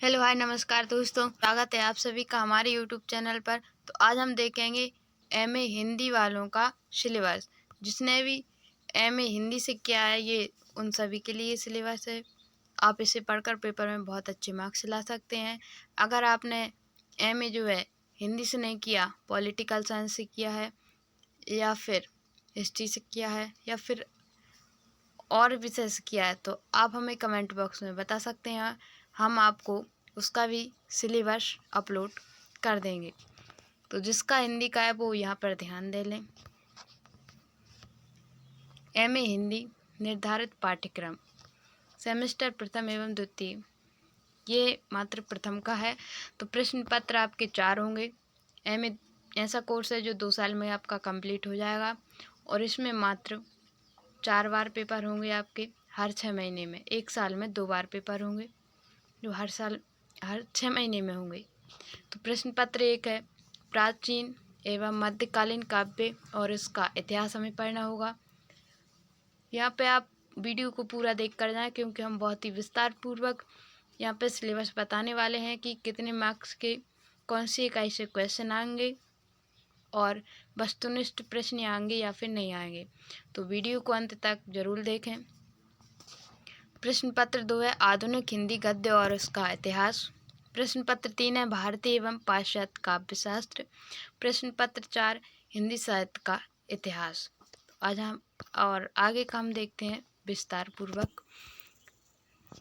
Hello hi नमस्कार दोस्तों, स्वागत है आप सभी का हमारे यूट्यूब चैनल पर। तो आज हम देखेंगे एमए हिंदी वालों का सिलेबस। जिसने भी एमए हिंदी से किया है ये उन सभी के लिए सिलेबस है। आप इसे पढ़कर पेपर में बहुत अच्छे मार्क्स ला सकते हैं। अगर आपने एमए जो है हिंदी से नहीं किया, पॉलिटिकल साइंस से किया है या फिर हिस्ट्री से किया है या फिर और विषय से किया है, तो आप हमें कमेंट बॉक्स में बता सकते हैं। हम आपको उसका भी सिलेबस अपलोड कर देंगे। तो जिसका हिंदी का है वो यहाँ पर ध्यान दे लें। एमए हिंदी निर्धारित पाठ्यक्रम सेमेस्टर प्रथम एवं द्वितीय, ये मात्र प्रथम का है। तो प्रश्न पत्र आपके 4 होंगे। एमए ऐसा कोर्स है जो 2 साल में आपका कंप्लीट हो जाएगा और इसमें मात्र 4 बार पेपर होंगे आपके हर 6 महीने में। 1 साल में 2 बार पेपर होंगे जो हर 6 महीने में होंगे। तो प्रश्न पत्र 1 है, प्राचीन एवं मध्यकालीन काव्य और इसका इतिहास हमें पढ़ना होगा। यहाँ पे आप वीडियो को पूरा देख कर जाएं, क्योंकि हम बहुत ही विस्तार पूर्वक यहाँ पे सिलेबस बताने वाले हैं कि कितने मार्क्स के कौन सी इकाई से क्वेश्चन आएंगे और वस्तुनिष्ठ प्रश्न आएंगे या फिर नहीं आएंगे। तो वीडियो को अंत तक जरूर देखें। प्रश्न पत्र 2 है, आधुनिक हिंदी गद्य और उसका इतिहास। प्रश्न पत्र 3 है, भारतीय एवं पाश्चात्य काव्यशास्त्र। प्रश्न पत्र 4, हिंदी साहित्य का इतिहास। आज हम और आगे का हम देखते हैं विस्तार पूर्वक।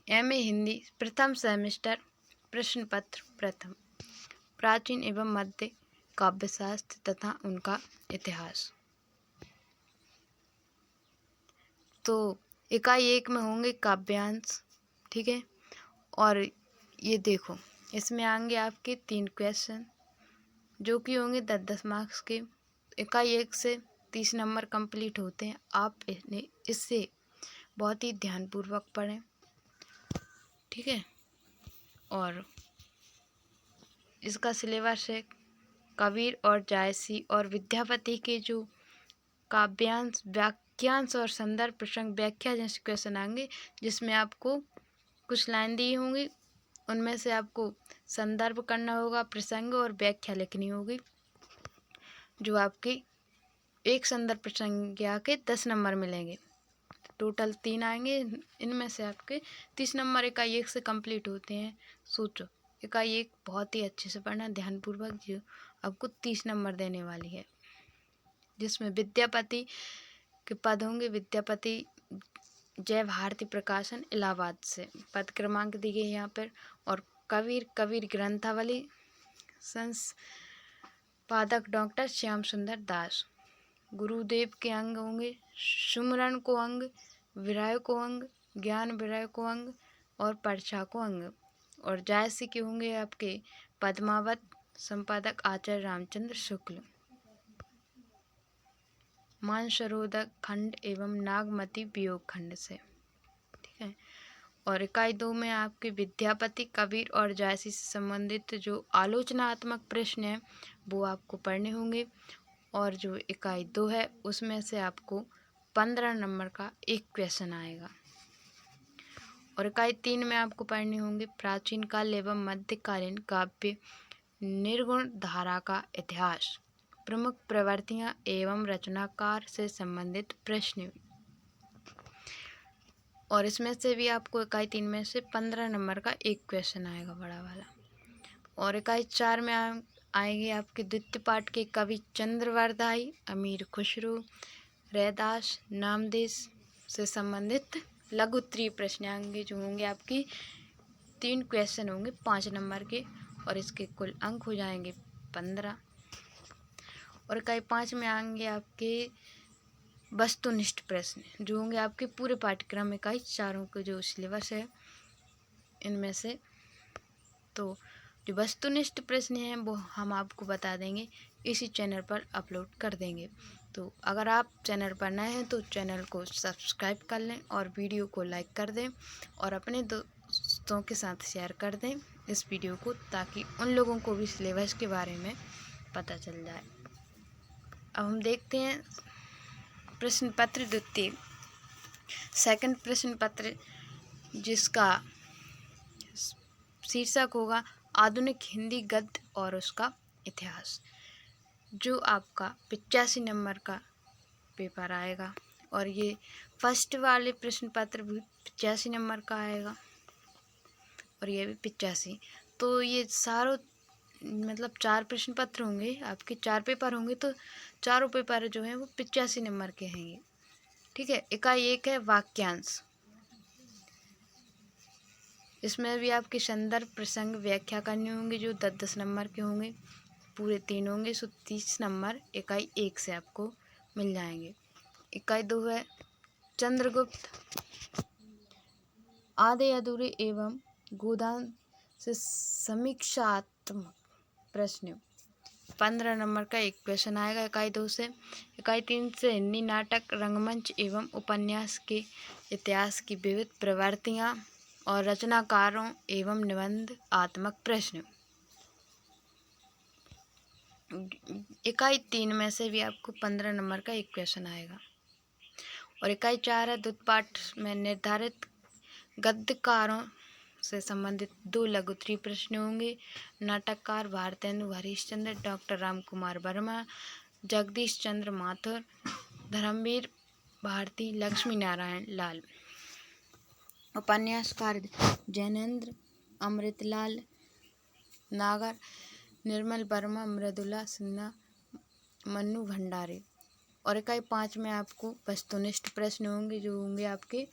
एमए हिंदी प्रथम सेमेस्टर, प्रश्न पत्र प्रथम, प्राचीन एवं मध्य काव्यशास्त्र तथा उनका इतिहास। तो इकाई 1 में होंगे काव्यांश, ठीक है। और ये देखो, इसमें आएंगे आपके 3 क्वेश्चन जो कि होंगे 10-10 मार्क्स के। इकाई 1 से 30 नंबर कंप्लीट होते हैं। आप इससे बहुत ही ध्यानपूर्वक पढ़ें, ठीक है। और इसका सिलेबस है कबीर और जायसी और विद्यापति के जो काव्यांश, वाक्यांश और संदर्भ प्रसंग व्याख्या जैसे क्वेश्चन आएंगे, जिसमें आपको कुछ लाइन दी होंगी, उनमें से आपको संदर्भ करना होगा, प्रसंग और व्याख्या लिखनी होगी। जो आपके एक संदर्भ प्रसंज्ञा के 10 नंबर मिलेंगे। टोटल 3 आएंगे, इनमें से आपके 30 नंबर इकाई 1 से कंप्लीट होते हैं। सोचो, इकाई 1 बहुत ही अच्छे से पढ़ना ध्यानपूर्वक, जो आपको 30 नंबर देने वाली है, जिसमें विद्यापति के पद होंगे। विद्यापति जय भारती प्रकाशन इलाहाबाद से पद क्रमांक दी गई यहाँ पर। और कबीर ग्रंथावली संपादक डॉक्टर श्याम सुंदर दास। गुरुदेव के अंग होंगे सुमरन को अंग, विरह को अंग, ज्ञान विरह को अंग और पर्चा को अंग। और जायसी के होंगे आपके पद्मावत, संपादक आचार्य रामचंद्र शुक्ल। मानसरोवर खंड एवं नागमती वियोग खंड से, ठीक है। और इकाई 2 में आपके विद्यापति, कबीर और जायसी से संबंधित जो आलोचनात्मक प्रश्न हैं वो आपको पढ़ने होंगे। और जो इकाई 2 है उसमें से आपको 15 नंबर का एक क्वेश्चन आएगा। और इकाई 3 में आपको पढ़ने होंगे प्राचीन काल एवं मध्यकालीन काव्य, निर्गुण धारा का इतिहास, प्रमुख प्रवृत्तियां एवं रचनाकार से संबंधित प्रश्न। और इसमें से भी आपको इकाई 3 में से 15 नंबर का एक क्वेश्चन आएगा, बड़ा वाला। और इकाई 4 में आएंगे आपके द्वितीय पाठ के कवि चंद्रवरदाई, अमीर खुसरो, रैदास, नामदेश से संबंधित लघु उत्तरीय प्रश्न आएंगे, जो होंगे आपकी 3 क्वेश्चन होंगे 5 नंबर के, और इसके कुल अंक हो जाएंगे 15। और इकाई 5 में आएंगे आपके वस्तुनिष्ठ प्रश्न, जो होंगे आपके पूरे पाठ्यक्रम इकाई 4 के जो सिलेबस है इनमें से। तो जो वस्तुनिष्ठ प्रश्न हैं वो हम आपको बता देंगे, इसी चैनल पर अपलोड कर देंगे। तो अगर आप चैनल पर नए हैं तो चैनल को सब्सक्राइब कर लें और वीडियो को लाइक कर दें और अपने दोस्तों के साथ शेयर कर दें इस वीडियो को, ताकि उन लोगों को भी सिलेबस के बारे में पता चल जाए। अब हम देखते हैं प्रश्न पत्र द्वितीय, सेकंड प्रश्न पत्र, जिसका शीर्षक होगा आधुनिक हिंदी गद्य और उसका इतिहास, जो आपका 85 नंबर का पेपर आएगा। और ये फर्स्ट वाले प्रश्न पत्र भी 85 नंबर का आएगा और ये भी 85। तो ये सारों मतलब 4 प्रश्न पत्र होंगे आपके, 4 पेपर होंगे, तो चारों पेपर जो हैं वो 85 नंबर के हैं ये, ठीक है। इकाई 1 है वाक्यांश। इसमें भी आपके संदर्भ प्रसंग व्याख्या करनी होंगी, जो 10-10 नंबर के होंगे, पूरे 3 होंगे, सो 30 नंबर इकाई 1 से आपको मिल जाएंगे। इकाई 2 है चंद्रगुप्त आधे अधूरे एवं गोदान से समीक्षात्मक प्रश्न, 15 नंबर का एक क्वेश्चन आएगा इकाई 2 से। इकाई 3 से हिंदी नाटक रंगमंच एवं उपन्यास के इतिहास की विविध प्रवृत्तियाँ और रचनाकारों एवं निबंध आत्मक प्रश्न। इकाई 3 में से भी आपको 15 नंबर का एक क्वेश्चन आएगा। और इकाई 4 है द्वित पाठ में निर्धारित गद्यकारों से संबंधित 2 लघुत्तरीय प्रश्न होंगे। नाटककार भारतेंदु हरीशचंद्र, डॉक्टर राम कुमार वर्मा, जगदीश चंद्र माथुर, धर्मवीर भारती, लक्ष्मी नारायण लाल। उपन्यासकार जैनेन्द्र, अमृतलाल नागर, निर्मल वर्मा, मृदुला सिन्हा, मन्नू भंडारे। और इकाई 5 में आपको वस्तुनिष्ठ प्रश्न होंगे, जो होंगे आपके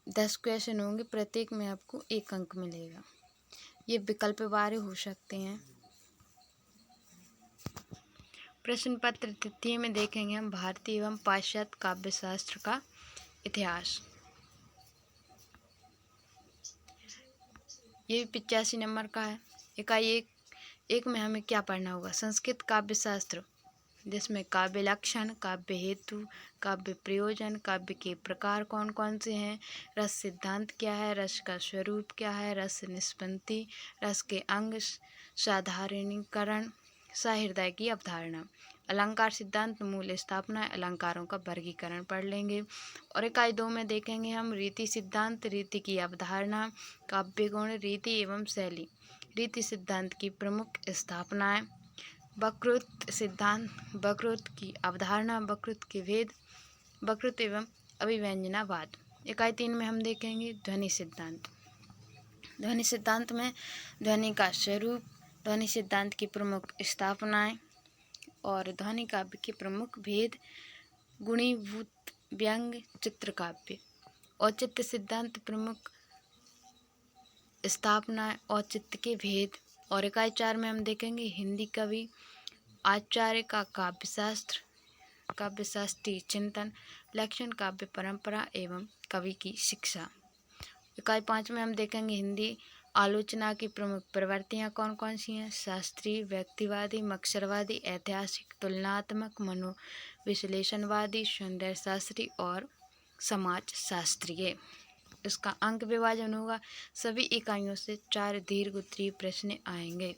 10 क्वेश्चन होंगे, प्रत्येक में आपको 1 अंक मिलेगा। ये विकल्प वारे हो सकते हैं। प्रश्न पत्र तृतीय में देखेंगे हम भारतीय एवं पाश्चात्य काव्यशास्त्र का इतिहास। ये भी 85 नंबर का है। इकाई 1 में हमें क्या पढ़ना होगा? संस्कृत काव्यशास्त्र, जिसमें काव्य लक्षण, काव्य हेतु, काव्य प्रयोजन, काव्य के प्रकार कौन कौन से हैं, रस सिद्धांत क्या है, रस का स्वरूप क्या है, रस निष्पत्ति, रस के अंग, साधारणीकरण, सहृदय की अवधारणा, अलंकार सिद्धांत, मूल स्थापना, अलंकारों का वर्गीकरण पढ़ लेंगे। और इकाई 2 में देखेंगे हम रीति सिद्धांत, रीति की अवधारणा, काव्य गुण, रीति एवं शैली, रीति सिद्धांत की प्रमुख स्थापनाएं, वक्तृत्व सिद्धांत, वक्तृत्व की अवधारणा, वक्तृत्व के भेद, वक्तृत्व एवं अभिव्यंजनावाद। इकाई 3 में हम देखेंगे ध्वनि सिद्धांत। ध्वनि सिद्धांत में ध्वनि का स्वरूप, ध्वनि सिद्धांत की प्रमुख स्थापनाएं और ध्वनि काव्य के प्रमुख भेद, गुणीभूत व्यंग, चित्रकाव्य। औचित्य सिद्धांत, प्रमुख स्थापनाएं, औचित्य के भेद। और इकाई 4 में हम देखेंगे हिंदी कवि आचार्य का काव्यशास्त्र, काव्यशास्त्रीय चिंतन, लक्षण, काव्य परंपरा एवं कवि की शिक्षा। इकाई 5 में हम देखेंगे हिंदी आलोचना की प्रमुख प्रवृत्तियाँ कौन कौन सी हैं, शास्त्रीय, व्यक्तिवादी, मत्सरवादी, ऐतिहासिक, तुलनात्मक, मनोविश्लेषणवादी, सौंदर्य शास्त्री और समाज शास्त्रीय। इसका अंक विभाजन होगा, सभी इकाइयों से 4 दीर्घोत्तरीय प्रश्न आएंगे।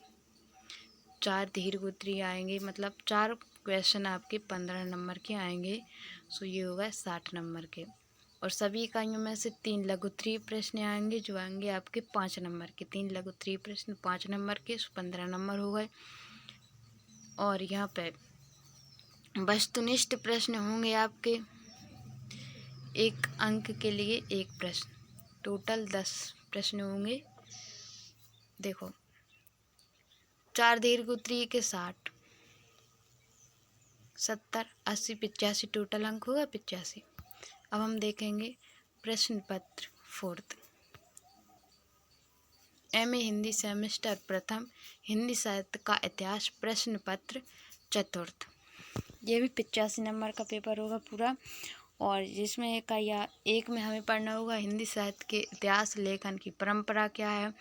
4 दीर्घोत्तरीय आएंगे, मतलब 4 क्वेश्चन आपके 15 नंबर के आएंगे, सो ये होगा 60 नंबर के। और सभी इकाइयों में से 3 लघुत्तरीय प्रश्न आएंगे, जो आएंगे आपके 5 नंबर के। 3 लघुत्तरीय प्रश्न 5 नंबर के, सो 15 नंबर हो गए। और यहाँ पे वस्तुनिष्ठ प्रश्न होंगे आपके 1 अंक के लिए 1 प्रश्न, टोटल 10 प्रश्न होंगे। देखो 4 दीर्घोत्तरीय के 60, 70, 80, 85 टोटल अंक होगा 85। अब हम देखेंगे प्रश्न पत्र 4th, MA हिंदी सेमेस्टर प्रथम, हिंदी साहित्य का इतिहास, प्रश्न पत्र 4th। ये भी 85 नंबर का पेपर होगा पूरा। और जिसमें एक में हमें पढ़ना होगा हिंदी साहित्य के इतिहास, लेखन की परंपरा क्या है,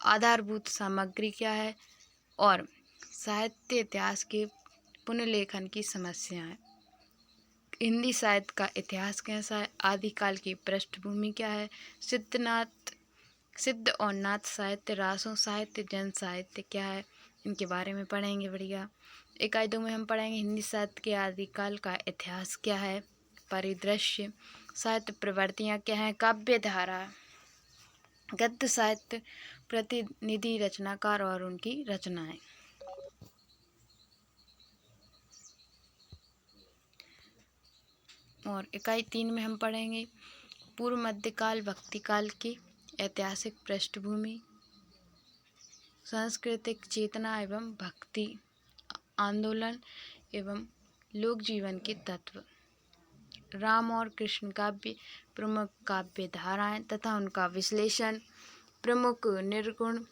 आधारभूत सामग्री क्या है, और साहित्य इतिहास के पुनर्लेखन की समस्याएं, हिंदी साहित्य का इतिहास कैसा है, आदिकाल की पृष्ठभूमि क्या है, सिद्ध और नाथ साहित्य, रासों साहित्य, जन साहित्य क्या है, इनके बारे में पढ़ेंगे बढ़िया। इकाई 2 में हम पढ़ेंगे हिंदी साहित्य के आदिकाल का इतिहास क्या है, परिदृश्य, साहित्य प्रवृत्तियाँ क्या हैं, काव्य धारा, गद्य साहित्य प्रतिनिधि रचनाकार और उनकी रचनाएं। और इकाई 3 में हम पढ़ेंगे पूर्व मध्यकाल भक्तिकाल की ऐतिहासिक पृष्ठभूमि, सांस्कृतिक चेतना एवं भक्ति आंदोलन एवं लोक जीवन के तत्व, राम और कृष्ण काव्य प्रमुख काव्य धाराएं तथा उनका विश्लेषण, प्रमुख निर्गुण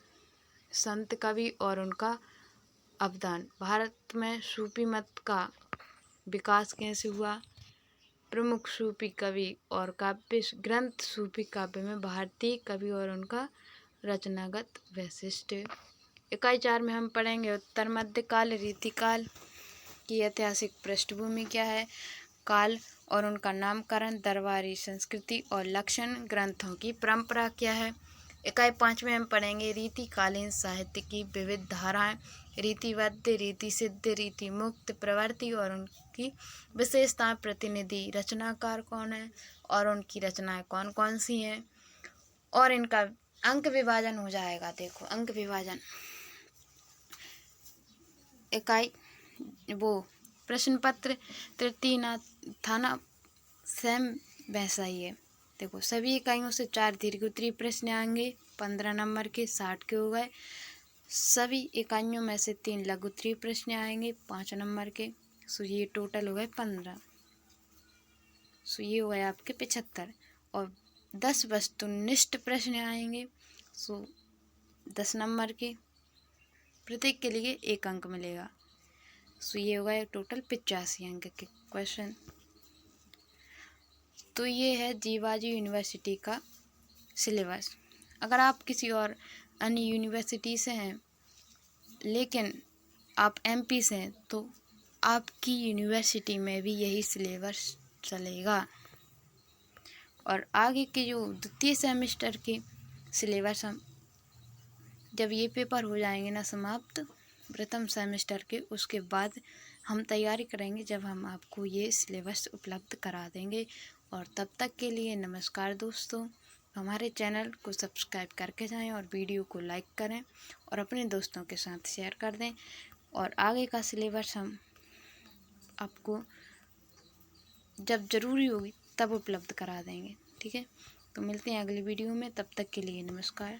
संत कवि और उनका अवदान, भारत में सूफी मत का विकास कैसे हुआ, प्रमुख सूफी कवि और काव्य ग्रंथ, सूफी काव्य में भारतीय कवि और उनका रचनागत वैशिष्ट्य। इकाई 4 में हम पढ़ेंगे उत्तर मध्यकाल रीतिकाल की ऐतिहासिक पृष्ठभूमि क्या है, काल और उनका नामकरण, दरबारी संस्कृति और लक्षण, ग्रंथों की परंपरा क्या है। इकाई 5 में हम पढ़ेंगे रीतिकालीन साहित्य की विविध धाराएं, रीतिबद्ध, रीति सिद्ध, रीति मुक्त प्रवृत्ति और उनकी विशेषताएं, प्रतिनिधि रचनाकार कौन है और उनकी रचनाएं कौन कौन सी हैं, और इनका अंक विभाजन हो जाएगा। देखो अंक विभाजन, इकाई वो प्रश्न पत्र तृतीय था ना, सेम वैसा ही है। देखो सभी इकाइयों से 4 दीर्घोत्तरीय प्रश्न आएंगे, 15 नंबर के 60 के हो गए। सभी इकाइयों में से 3 लघुत्तरीय प्रश्न आएंगे 5 नंबर के, सो ये टोटल हो गए 15, सो ये हो गए आपके 75। और 10 वस्तुनिष्ठ प्रश्न आएंगे, सो 10 नंबर के, प्रत्येक के लिए 1 अंक मिलेगा, सो ये हो गए टोटल 85 अंक के क्वेश्चन। तो ये है जीवाजी यूनिवर्सिटी का सिलेबस। अगर आप किसी और अन्य यूनिवर्सिटी से हैं लेकिन आप एमपी से हैं तो आपकी यूनिवर्सिटी में भी यही सिलेबस चलेगा। और आगे के जो द्वितीय सेमेस्टर के सिलेबस हम जब ये पेपर हो जाएंगे ना समाप्त प्रथम सेमेस्टर के, उसके बाद हम तैयारी करेंगे जब हम आपको ये सिलेबस उपलब्ध करा देंगे। और तब तक के लिए नमस्कार दोस्तों, हमारे चैनल को सब्सक्राइब करके जाएं और वीडियो को लाइक करें और अपने दोस्तों के साथ शेयर कर दें। और आगे का सिलेबस हम आपको जब ज़रूरी होगी तब उपलब्ध करा देंगे, ठीक है। तो मिलते हैं अगली वीडियो में, तब तक के लिए नमस्कार।